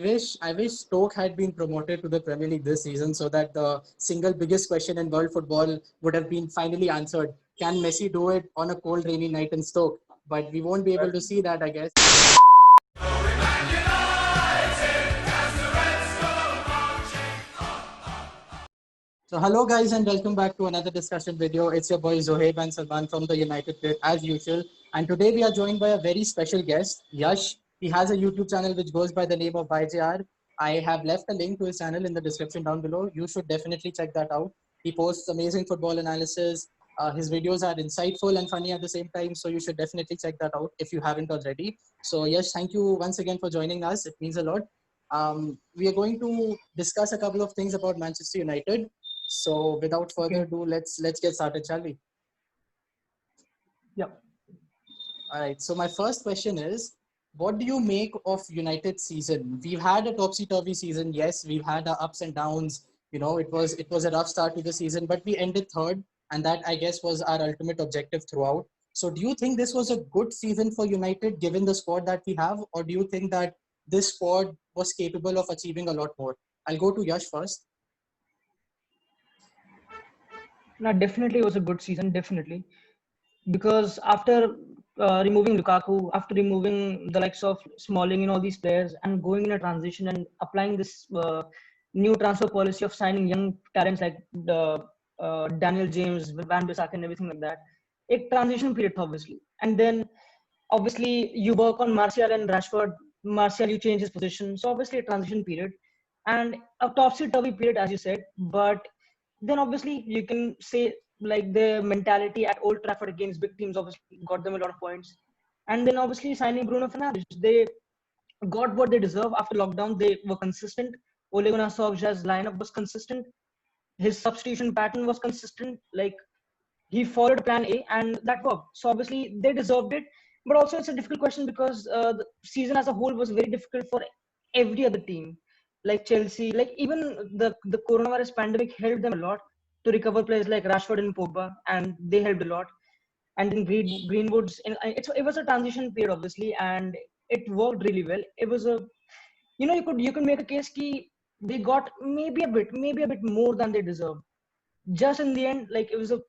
wish Stoke had been promoted to the Premier League this season so that the single biggest question in world football would have been finally answered. Can Messi do it on a cold, rainy night in Stoke? But we won't be able to see that, I guess. So hello guys and welcome back to another discussion video. It's your boy Zohaib and Salman from the United Plate as usual. And today we are joined by a very special guest, Yash. He has a YouTube channel which goes by the name of YJR. I have left a link to his channel in the description down below. You should definitely check that out. He posts amazing football analysis. His videos are insightful and funny at the same time. So you should definitely check that out if you haven't already. So Yash, thank you once again for joining us. It means a lot. We are going to discuss a couple of things about Manchester United. So without further Okay. ado, let's get started, shall we? Yeah. All right. So my first question is, what do you make of United's season? We've had a topsy-turvy season. Yes, we've had our ups and downs. You know, it was a rough start to the season, but we ended third, and that I guess was our ultimate objective throughout. So do you think this was a good season for United given the squad that we have, or do you think that this squad was capable of achieving a lot more? I'll go to Yash first. No, definitely it was a good season, definitely. Because after removing Lukaku, after removing the likes of Smalling and all these players, and going in a transition and applying this new transfer policy of signing young talents like the Daniel James, Van Bissaka, and everything like that, a transition period, obviously. And then, obviously, you work on Martial and Rashford. Martial, you change his position. So, obviously, a transition period. And a topsy-turvy period, as you said. But then, obviously, you can say like the mentality at Old Trafford against big teams obviously got them a lot of points. And then obviously signing Bruno Fernandes, they got what they deserve after lockdown. They were consistent. Ole Gunnar Solskjaer's lineup was consistent. His substitution pattern was consistent. Like he followed plan A and that worked. So obviously they deserved it. But also it's a difficult question because the season as a whole was very difficult for every other team, like Chelsea, like even the coronavirus pandemic helped them a lot to recover players like Rashford and Pogba, and they helped a lot. And then Greenwood's, it was a transition period obviously, and it worked really well. It was a, you can make a case key they got maybe a bit more than they deserved. Just in the end, like it was a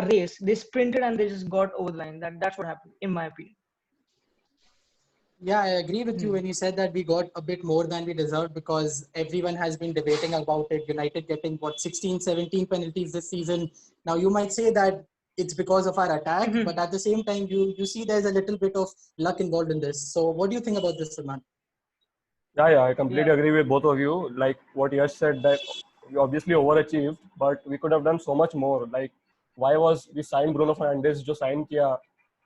race. They sprinted and they just got over the line. That's what happened, in my opinion. Yeah, I agree with you Hmm. when you said that we got a bit more than we deserved because everyone has been debating about it. United getting what 16, 17 penalties this season. Now you might say that it's because of our attack, but Hmm. at the same time, you see there's a little bit of luck involved in this. So what do you think about this, Salman? Yeah, I completely Yeah. agree with both of you. Like what Yash said, that we obviously overachieved, but we could have done so much more. Like, why was we signed Bruno Fernandes, jo sign kiya?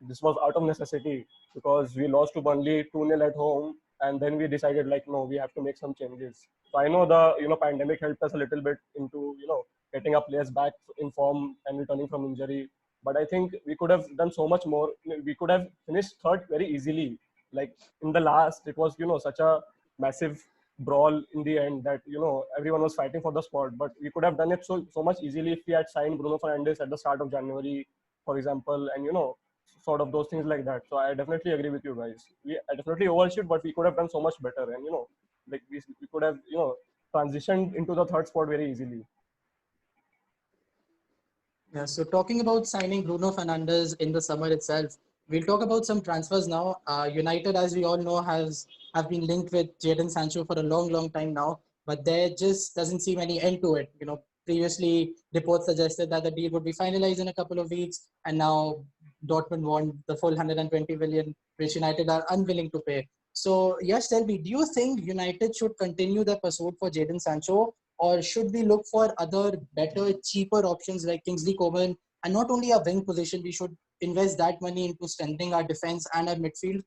This was out of necessity because we lost to Burnley 2-0 at home, and then we decided like, no, we have to make some changes. So I know the pandemic helped us a little bit into getting our players back in form and returning from injury. But I think we could have done so much more. We could have finished third very easily. Like in the last, it was such a massive brawl in the end that everyone was fighting for the spot, but we could have done it so much easily if we had signed Bruno Fernandes at the start of January, for example, and sort of those things like that. So I definitely agree with you guys. I definitely overshoot, but we could have done so much better, and like we could have transitioned into the third spot very easily. Yeah, so talking about signing Bruno Fernandes in the summer itself, we'll talk about some transfers now. United, as we all know, have been linked with Jadon Sancho for a long, long time now, but there just doesn't seem any end to it. You know, previously reports suggested that the deal would be finalized in a couple of weeks, and now Dortmund want the full 120 million, which United are unwilling to pay. So, yes, tell me, do you think United should continue their pursuit for Jadon Sancho, or should we look for other better, cheaper options like Kingsley Coman? And not only a wing position, we should invest that money into strengthening our defense and our midfield.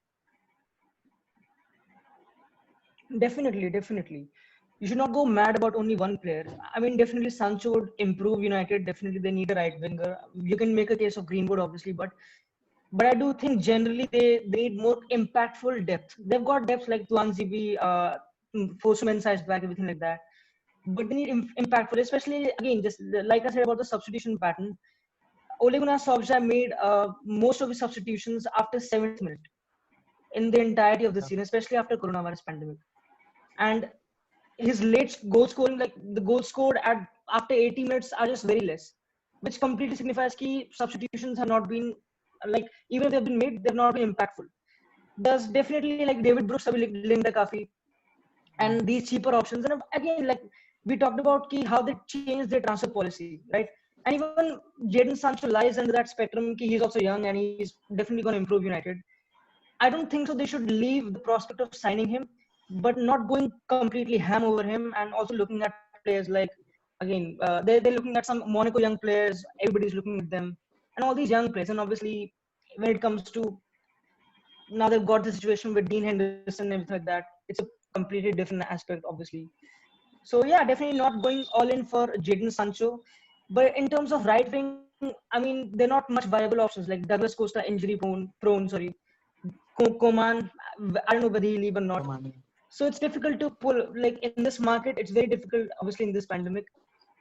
Definitely, definitely. You should not go mad about only one player. I mean, definitely Sancho would improve United. Definitely, they need a right winger. You can make a case of Greenwood, obviously, but I do think generally they need more impactful depth. They've got depth like Tuan Zibi, Fosuman size back, everything like that. But they need impactful, especially again, just like I said about the substitution pattern. Ole Gunnar Solskjaer made most of his substitutions after 7th minute in the entirety of the season, especially after coronavirus pandemic. and his late goal scoring, like the goals scored at after 80 minutes, are just very less, which completely signifies that substitutions have not been like, even if they've been made, they've not been impactful. There's definitely like David Brooks अभी linked है काफी, and these cheaper options. And again, like we talked about how they changed their transfer policy, right? And even Jadon Sancho lies under that spectrum. He's also young and he's definitely going to improve United. I don't think so. They should leave the prospect of signing him, but not going completely ham over him, and also looking at players like, again, they're looking at some Monaco young players. Everybody's looking at them, and all these young players. And obviously, when it comes to now, they've got the situation with Dean Henderson and everything like that. It's a completely different aspect, obviously. So yeah, definitely not going all in for Jadon Sancho. But in terms of right wing, I mean, they're not much viable options. Like Douglas Costa, injury prone. Sorry, Coman, I don't know whether he'll leave or not. So it's difficult to pull. Like in this market, it's very difficult, obviously, in this pandemic.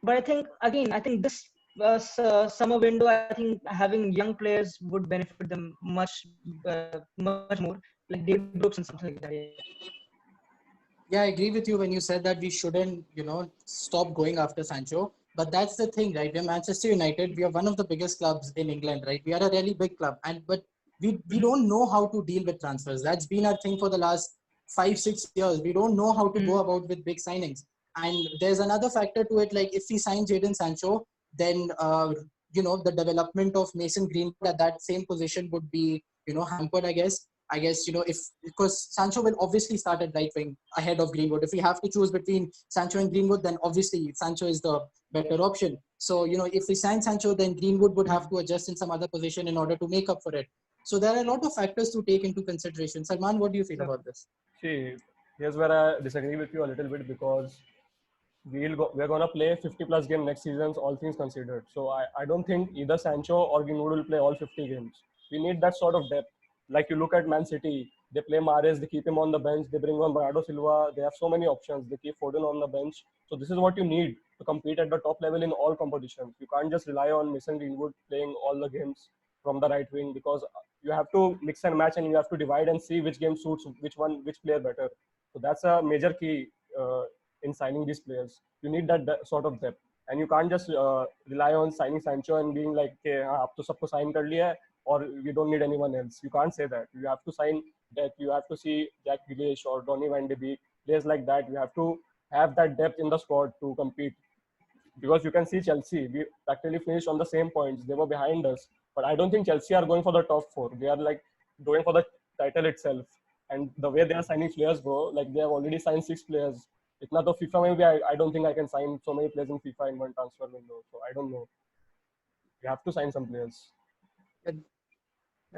But I think, again, I think this summer window, I think having young players would benefit them much more, like David Brooks and something like that. Yeah. Yeah, I agree with you when you said that we shouldn't, stop going after Sancho. But that's the thing, right? We're Manchester United. We are one of the biggest clubs in England, right? We are a really big club, but we don't know how to deal with transfers. That's been our thing for the last 5-6 years. We don't know how to go about with big signings. And there's another factor to it. Like if we sign Jadon Sancho, then the development of Mason Greenwood at that same position would be hampered. I guess, if because Sancho will obviously start at right wing ahead of Greenwood. If we have to choose between Sancho and Greenwood, then obviously Sancho is the better option. So, if we sign Sancho, then Greenwood would have to adjust in some other position in order to make up for it. So there are a lot of factors to take into consideration. Salman, what do you feel about this? See, here's where I disagree with you a little bit because we're gonna play 50 plus game next season, all things considered. So I don't think either Sancho or Greenwood will play all 50 games. We need that sort of depth. Like you look at Man City, they play Mahrez, they keep him on the bench, they bring on Bernardo Silva, they have so many options, they keep Foden on the bench. So this is what you need to compete at the top level in all competitions. You can't just rely on Mason Greenwood playing all the games from the right wing because you have to mix and match and you have to divide and see which game suits which player better. So that's a major key in signing these players. You need that sort of depth, and you can't just rely on signing Sancho and being like, "Okay, अब तो सबको sign कर लिया है, or we don't need anyone else." You can't say that. You have to sign that. You have to see Jack Grealish or Donny Van de Beek, players like that. You have to have that depth in the squad to compete. Because you can see Chelsea, we practically finished on the same points. They were behind us, but I don't think Chelsea are going for the top four. They are like going for the title itself. And the way they are signing players, bro, like they have already signed 6 players. Itna to FIFA maybe I don't think I can sign so many players in FIFA in one transfer window. So I don't know. You have to sign some players.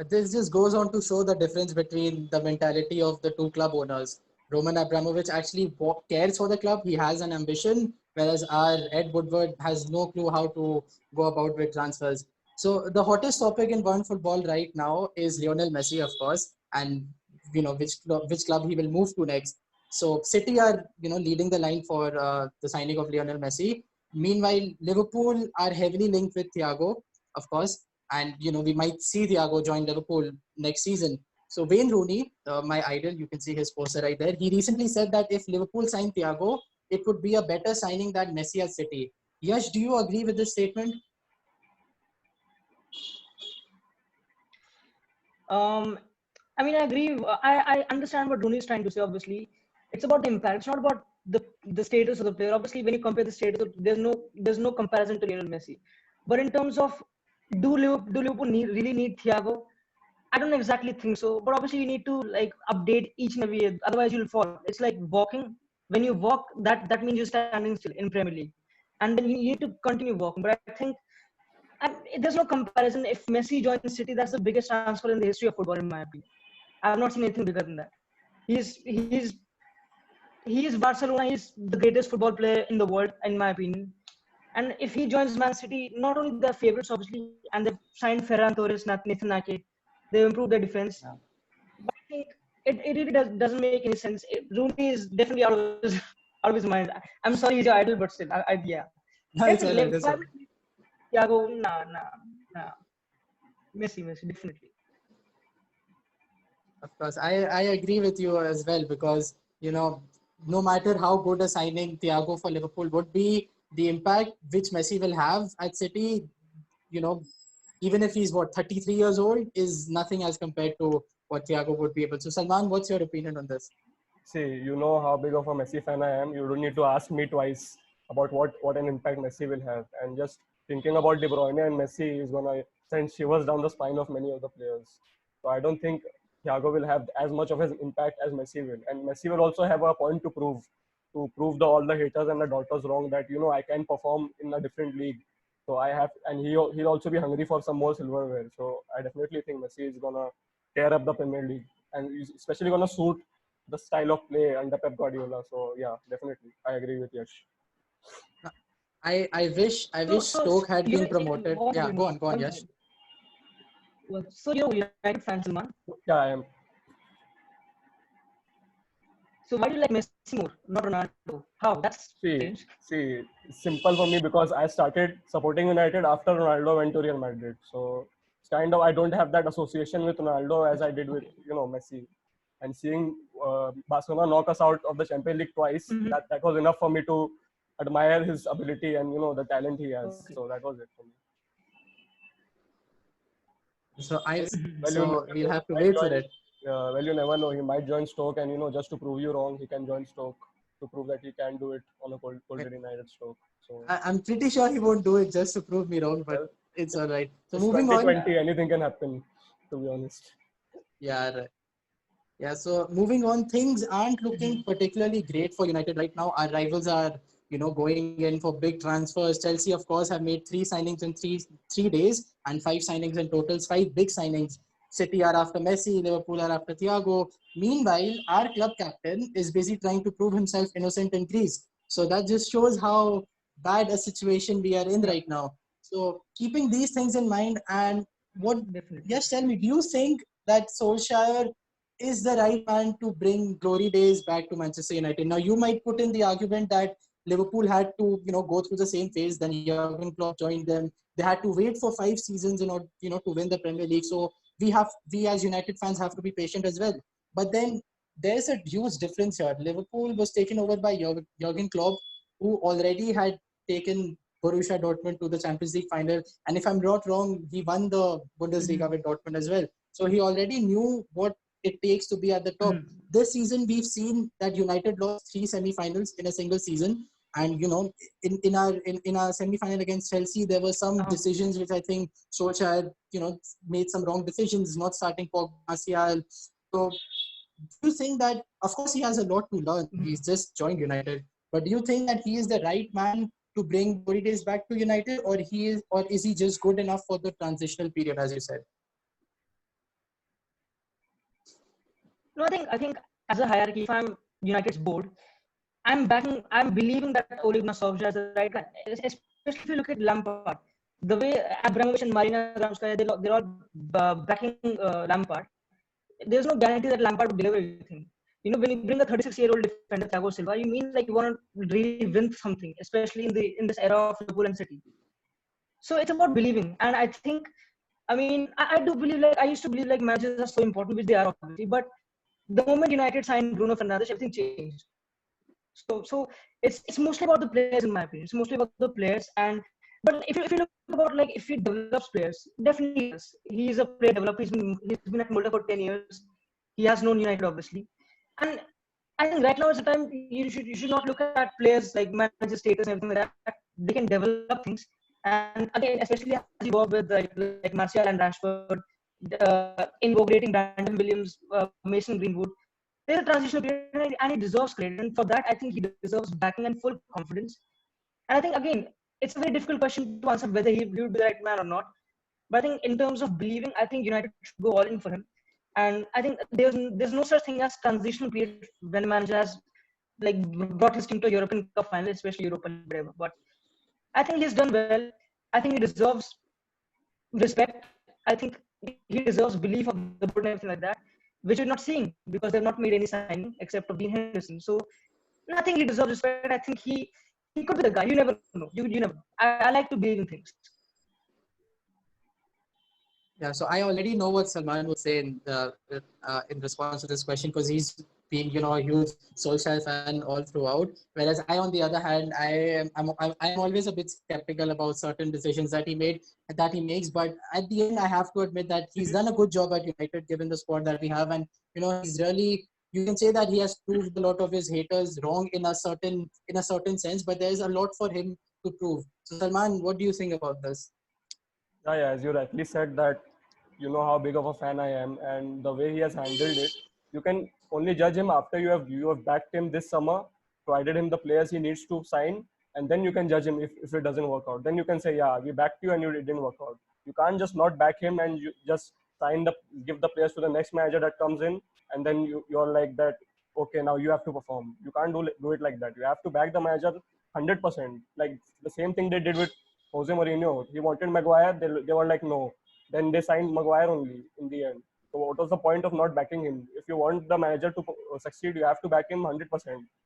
This just goes on to show the difference between the mentality of the two club owners. Roman Abramovich actually cares for the club. He has an ambition, whereas our Ed Woodward has no clue how to go about with transfers. So the hottest topic in world football right now is Lionel Messi, of course, and which club he will move to next. So City are leading the line for the signing of Lionel Messi. Meanwhile, Liverpool are heavily linked with Thiago, of course, and we might see Thiago join Liverpool next season. So Wayne Rooney, my idol, you can see his poster right there. He recently said that if Liverpool signed Thiago, it would be a better signing than Messi at City. Yash, do you agree with this statement? Um, I mean, I agree. I understand what Rooney is trying to say. Obviously, it's about the impact. It's not about the status of the player. Obviously, when you compare the status, there's no comparison to Lionel Messi. But in terms of do Liverpool really need Thiago? I don't exactly think so. But obviously, you need to like update each and every year. Otherwise, you'll fall. It's like walking. When you walk, that means you're standing still in Premier League, and then you need to continue walking. But I think there's no comparison. If Messi joins City, that's the biggest transfer in the history of football, in my opinion. I've not seen anything bigger than that. He's he's he is Barcelona. He's the greatest football player in the world, in my opinion. And if he joins Man City, not only they're favorites, obviously, and they've signed Ferran Torres, Nathan Ake, they've improved their defense. Yeah. But I think it really doesn't make any sense. Rooney is definitely out of his mind. I'm sorry, he's your idol, but still, yeah. No, it's all Definitely, right. if It's I all would right. Thiago, nah. Messi, definitely. Of course, I agree with you as well because no matter how good a signing Thiago for Liverpool would be, the impact which Messi will have at City, you know, even if he's 33 years old, is nothing as compared to what Thiago would be able. So Salman, what's your opinion on this? See, you know how big of a Messi fan I am. You don't need to ask me twice about what an impact Messi will have. And just thinking about De Bruyne and Messi is gonna send shivers down the spine of many of the players. So I don't think Thiago will have as much of an impact as Messi will. And Messi will also have a point to prove all the haters and the doubters wrong that I can perform in a different league. So I have, and he'll also be hungry for some more silverware. So I definitely think Messi is gonna tear up the Premier League, and he's especially gonna suit the style of play under Pep Guardiola. So yeah, definitely, I agree with Yash. I wish Stoke had been promoted. Yeah, go on, Yash. So United fans, Salman. Yeah, I am. So why do you like Messi more, not Ronaldo? How? That's See, strange. it's simple for me because I started supporting United after Ronaldo went to Real Madrid. So it's kind of I don't have that association with Ronaldo as I did with Messi. And seeing Barcelona knock us out of the Champions League twice, Mhm. that was enough for me to admire his ability and the talent he has. Okay. So that was it for me. So I Well, you so never we'll know. have to He might wait for join. it. Well, you never know. He might join Stoke, and just to prove you wrong, he can join Stoke to prove that he can do it on a cold United Stoke. So I'm pretty sure he won't do it just to prove me wrong, but well, it's all right. So it's moving on. 2020. Anything can happen. To be honest. Yeah, right. Yeah, so moving on, things aren't looking particularly great for United right now. Our rivals are, going in for big transfers. Chelsea, of course, have made three signings in three days and five signings in totals, five big signings. City are after Messi, Liverpool are after Thiago. Meanwhile, our club captain is busy trying to prove himself innocent in Greece. So that just shows how bad a situation we are in Yeah, right now. So keeping these things in mind, and what, definitely. yes, tell me, do you think that Solskjaer is the right man to bring glory days back to Manchester United? Now, you might put in the argument that Liverpool had to, go through the same phase. Then Jurgen Klopp joined them. They had to wait for 5 seasons in order, to win the Premier League. So we as United fans have to be patient as well. But then there's a huge difference here. Liverpool was taken over by Jurgen Klopp, who already had taken Borussia Dortmund to the Champions League final. And if I'm not wrong, he won the Bundesliga with Dortmund as well. So he already knew what it takes to be at the top. Mhm. This season, we've seen that United lost three semi-finals in a single season. And in our semi-final against Chelsea, there were some Uh-huh. decisions which I think Solskjaer made some wrong decisions, not starting Pogba, Martial. So do you think that, of course, he has a lot to learn? He's just joined United, but do you think that he is the right man to bring glory days back to United, or is he just good enough for the transitional period, as you said? No, I think as a hierarchy, if I'm United's board, I'm believing that Ole Gunnar Solskjaer is the right guy. Especially if you look at Lampard, the way Abramovich and Marina Granovskaya, they're all backing Lampard. There's no guarantee that Lampard will deliver everything. When you bring a 36-year-old defender, Thiago Silva, you mean like you want to really win something, especially in this era of Liverpool and City. So it's about believing, and I think, I do believe, like I used to believe like managers are so important, which they are obviously, but the moment United signed Bruno Fernandes, everything changed. So it's mostly about the players, in my opinion. It's mostly about the players, but if you look about, like, if he develops players, definitely yes. He is a player developer. He's been at Molde for 10 years. He has known United, obviously, and I think right now is the time you should not look at players like manager status and everything like that. They can develop things, and again, especially as you work with like Martial and Rashford, invocating Brandon Williams, Mason Greenwood. There's a transitional period, and he deserves credit. And for that, I think he deserves backing and full confidence. And I think, again, it's a very difficult question to answer whether he would be the right man or not. But I think in terms of believing, I think United should go all in for him. And I think there's no such thing as transitional period when a manager has, like, brought his team to a European Cup final, especially Europa League, whatever. But I think he's done well. I think he deserves respect. I think he deserves belief of the board and everything like that, which we're not seeing because they've not made any signing except for Dean Henderson. So I think he deserves respect. I think he could be the guy. You never know. You never know. I like to believe in things. Yeah, so I already know what Salman would say in response to this question, because he's being, a huge Solskjaer fan all throughout. Whereas I, on the other hand, I'm always a bit skeptical about certain decisions that he makes. But at the end, I have to admit that he's done a good job at United, given the squad that we have, and he's really. You can say that he has proved a lot of his haters wrong in a certain sense, but there is a lot for him to prove. So Salman, what do you think about this? Yeah, as you rightly said that you know how big of a fan I am, and the way he has handled it, you can only judge him after you have backed him this summer, provided him the players he needs to sign, and then you can judge him if it doesn't work out. Then you can say, yeah, we backed you and it didn't work out. You can't just not back him and you just give the players to the next manager that comes in, and then you're like that. Okay, now you have to perform. You can't do it like that. You have to back the manager 100%. Like the same thing they did with Jose Mourinho. He wanted Maguire. They were like, no. Then they signed Maguire only in the end. So what was the point of not backing him? If you want the manager to succeed, you have to back him 100%.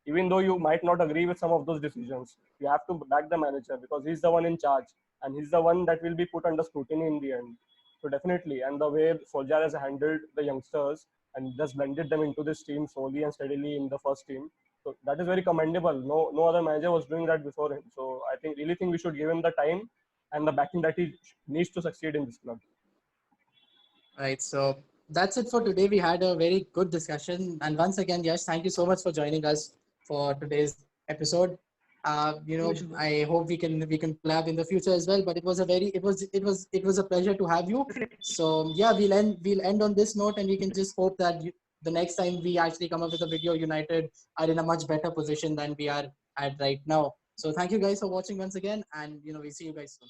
Even though you might not agree with some of those decisions, you have to back the manager because he's the one in charge and he's the one that will be put under scrutiny in the end. So definitely, and the way Solskjaer has handled the youngsters and just blended them into this team slowly and steadily in the first team. So that is very commendable. No other manager was doing that before him. So I really think we should give him the time and the backing that he needs to succeed in this club. Right. So that's it for today. We had a very good discussion, and once again, Yash, thank you so much for joining us for today's episode. I hope we can collab in the future as well. But it was a pleasure to have you. So yeah, we'll end on this note, and we can just hope that the next time we actually come up with a video, United are in a much better position than we are at right now. So thank you guys for watching once again, and we see you guys soon.